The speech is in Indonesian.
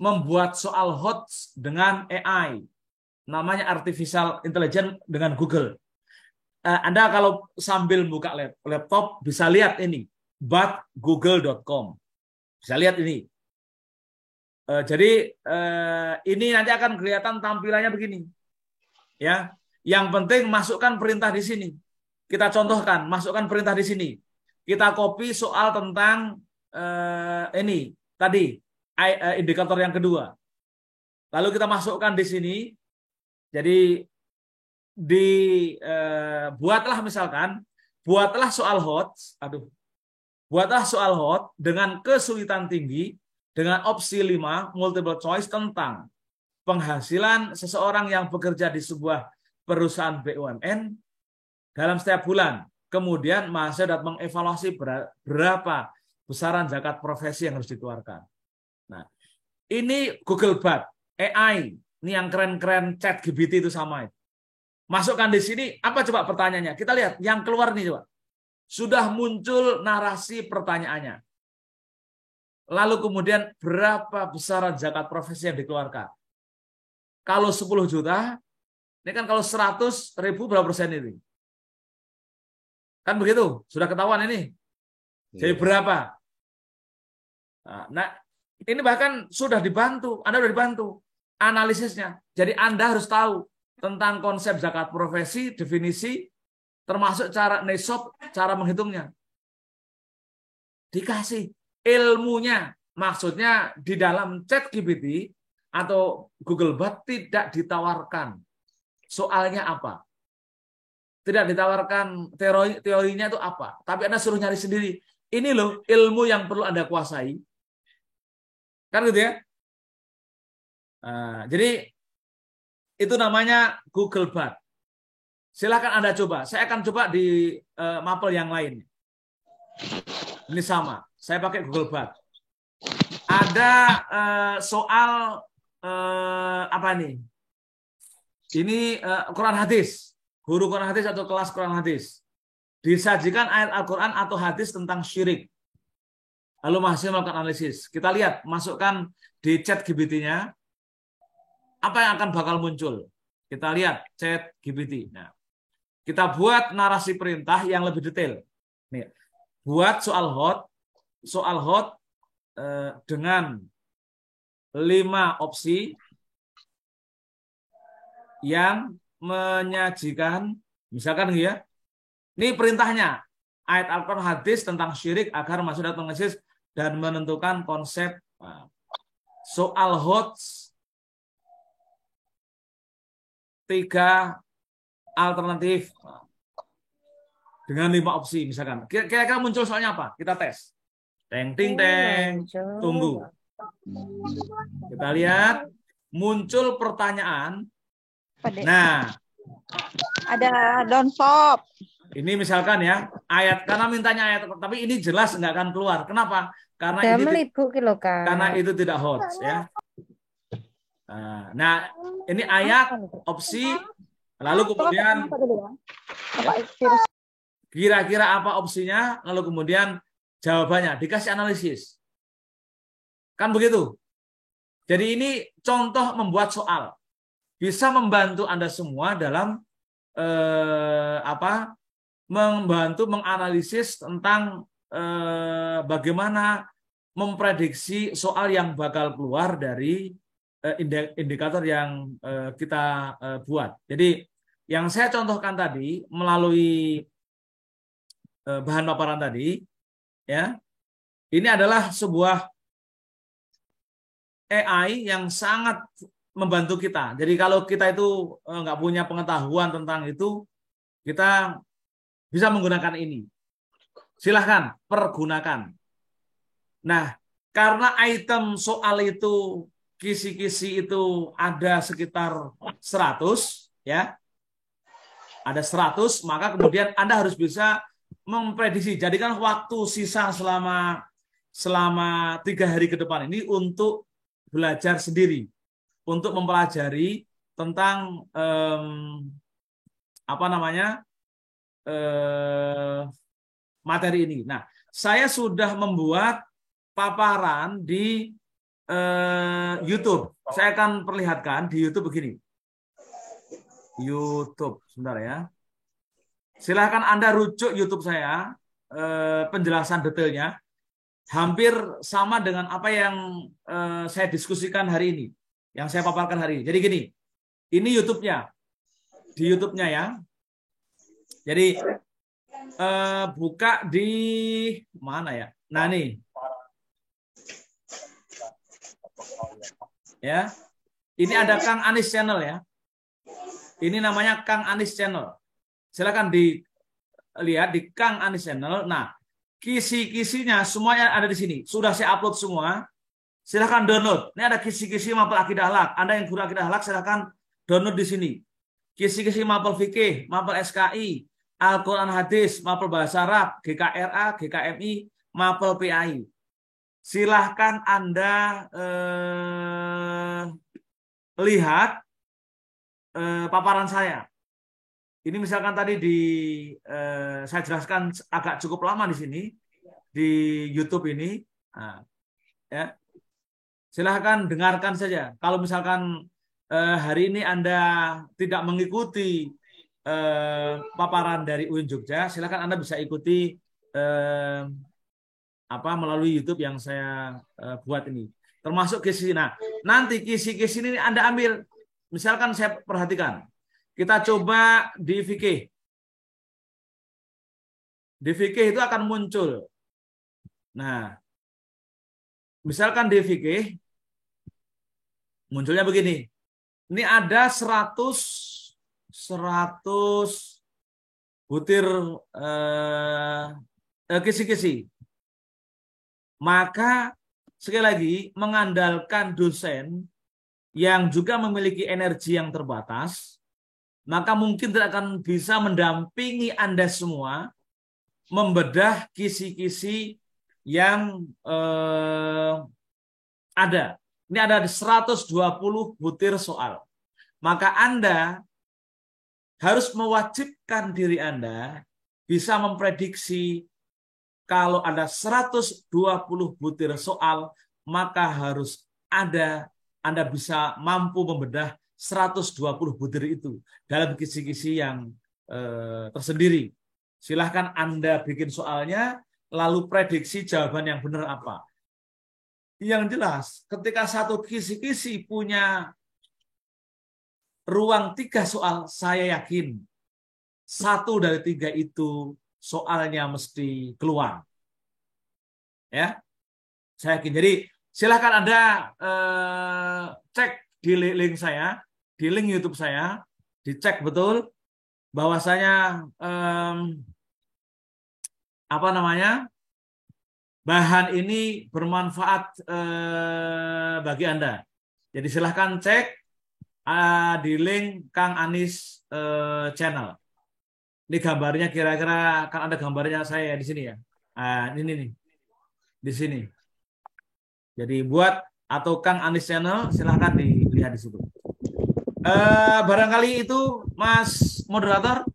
membuat soal hot dengan AI, namanya artificial intelligence dengan Google. Anda kalau sambil buka laptop bisa lihat ini, botgoogle.com. Bisa lihat ini. Jadi ini nanti akan kelihatan tampilannya begini. Ya, yang penting masukkan perintah di sini. Kita contohkan, masukkan perintah di sini. Kita copy soal tentang ini tadi indikator yang kedua. Lalu kita masukkan di sini. Jadi buatlah misalkan, buatlah soal hot, buatlah soal hot dengan kesulitan tinggi dengan opsi 5 multiple choice tentang penghasilan seseorang yang bekerja di sebuah perusahaan BUMN dalam setiap bulan. Kemudian mahasiswa dapat mengevaluasi berapa besaran zakat profesi yang harus dikeluarkan. Nah, ini Google Bot, AI, ini yang keren-keren ChatGPT itu sama. Masukkan di sini, apa coba pertanyaannya? Kita lihat, yang keluar nih coba. Sudah muncul narasi pertanyaannya. Lalu kemudian berapa besaran zakat profesi yang dikeluarkan? Kalau 10 juta, ini kan kalau 100 ribu berapa persen ini? Kan begitu, sudah ketahuan ini. Jadi berapa? Nah, ini bahkan sudah dibantu, Anda sudah dibantu analisisnya. Jadi Anda harus tahu tentang konsep zakat profesi, definisi, termasuk cara nisab, cara menghitungnya. Dikasih ilmunya, maksudnya di dalam ChatGPT atau Google Bot tidak ditawarkan soalnya apa, tidak ditawarkan teorinya itu apa, tapi Anda suruh nyari sendiri. Ini loh ilmu yang perlu Anda kuasai, kan gitu ya. Jadi itu namanya Google Bot. Silakan Anda coba. Saya akan coba di mapel yang lain. Ini sama. Saya pakai Google Bot. Ada soal apa nih? Ini Quran hadis. Guru Quran hadis atau kelas Quran hadis. Disajikan ayat Al-Quran atau hadis tentang syirik. Lalu mahasiswa melakukan analisis. Kita lihat, masukkan di chat GPT-nya. Apa yang akan bakal muncul? Kita lihat chat GPT. Nah, kita buat narasi perintah yang lebih detail. Nih, buat soal hot dengan 5 opsi yang menyajikan, misalkan ya, ini perintahnya, ayat Al-Quran hadis tentang syirik agar masuk dalam menganalisis dan menentukan konsep soal hot 3 alternatif dengan 5 opsi misalkan. Kira-kira muncul soalnya apa? Kita tes. Teng ting teng. Tunggu. Kita lihat muncul pertanyaan. Nah, ada don't stop. Ini misalkan ya, ayat, karena mintanya ayat, tapi ini jelas nggak akan keluar. Kenapa? Karena itu tidak hot ya. Nah, ini ayat opsi, lalu kemudian kira-kira apa opsinya, lalu kemudian jawabannya dikasih analisis. Kan begitu. Jadi ini contoh membuat soal. Bisa membantu Anda semua dalam membantu menganalisis tentang bagaimana memprediksi soal yang bakal keluar dari indikator yang kita buat. Jadi yang saya contohkan tadi melalui bahan paparan tadi, ya, ini adalah sebuah AI yang sangat membantu kita. Jadi kalau kita itu nggak punya pengetahuan tentang itu, kita bisa menggunakan ini. Silahkan pergunakan. Nah, karena item soal itu, kisi-kisi itu ada sekitar 100, ya, ada 100, maka kemudian Anda harus bisa memprediksi. Jadikan waktu sisa selama 3 hari ke depan ini untuk belajar sendiri, untuk mempelajari tentang materi ini. Nah, saya sudah membuat paparan di YouTube. Saya akan perlihatkan di YouTube begini. YouTube, sebentar ya. Silahkan Anda rujuk YouTube saya, penjelasan detailnya. Hampir sama dengan apa yang saya diskusikan hari ini, yang saya paparkan hari ini. Jadi gini, ini YouTube-nya, di YouTube-nya ya. Jadi buka di mana ya? Nah nih, ya, ini ada Kang Anis Channel ya. Ini namanya Kang Anis Channel. Silakan dilihat di Kang Anis Channel. Nah, kisi-kisinya semuanya ada di sini. Sudah saya upload semua. Silahkan download. Ini ada kisi-kisi mapel akidah akhlak. Anda yang guru akidah akhlak silahkan download di sini. Kisi-kisi mapel fikih, mapel SKI, Al-Quran hadis, mapel bahasa Arab, GKRA, GKMI, mapel PAI. Silahkan Anda lihat paparan saya. Ini misalkan tadi saya jelaskan agak cukup lama di sini di YouTube ini. Nah, ya. Silahkan dengarkan saja. Kalau misalkan hari ini Anda tidak mengikuti paparan dari UIN Jogja, silahkan Anda bisa ikuti melalui YouTube yang saya buat ini. Termasuk kisi. Nah, nanti kisi-kisi ini Anda ambil. Misalkan saya perhatikan. Kita coba di fikih. Di fikih itu akan muncul. Nah, misalkan di fikih munculnya begini. Ini ada 100 butir kisi-kisi. Maka sekali lagi mengandalkan dosen yang juga memiliki energi yang terbatas, maka mungkin tidak akan bisa mendampingi Anda semua membedah kisi-kisi yang ada. Ini ada 120 butir soal. Maka Anda harus mewajibkan diri Anda bisa memprediksi kalau ada 120 butir soal, maka harus Anda bisa mampu membedah 120 butir itu dalam kisi-kisi yang tersendiri. Silahkan Anda bikin soalnya, lalu prediksi jawaban yang benar apa. Yang jelas, ketika satu kisi-kisi punya ruang 3 soal, saya yakin 1 dari 3 itu soalnya mesti keluar. Ya, saya yakin. Jadi silahkan Anda cek di link saya, di link YouTube saya, dicek betul bahwasanya bahan ini bermanfaat bagi Anda. Jadi silahkan cek di link Kang Anis channel. Ini gambarnya kira-kira kan ada gambarnya saya di sini ya. Ini nih di sini. Jadi buat atau Kang Anis channel silahkan dilihat di situ. Barangkali itu Mas moderator.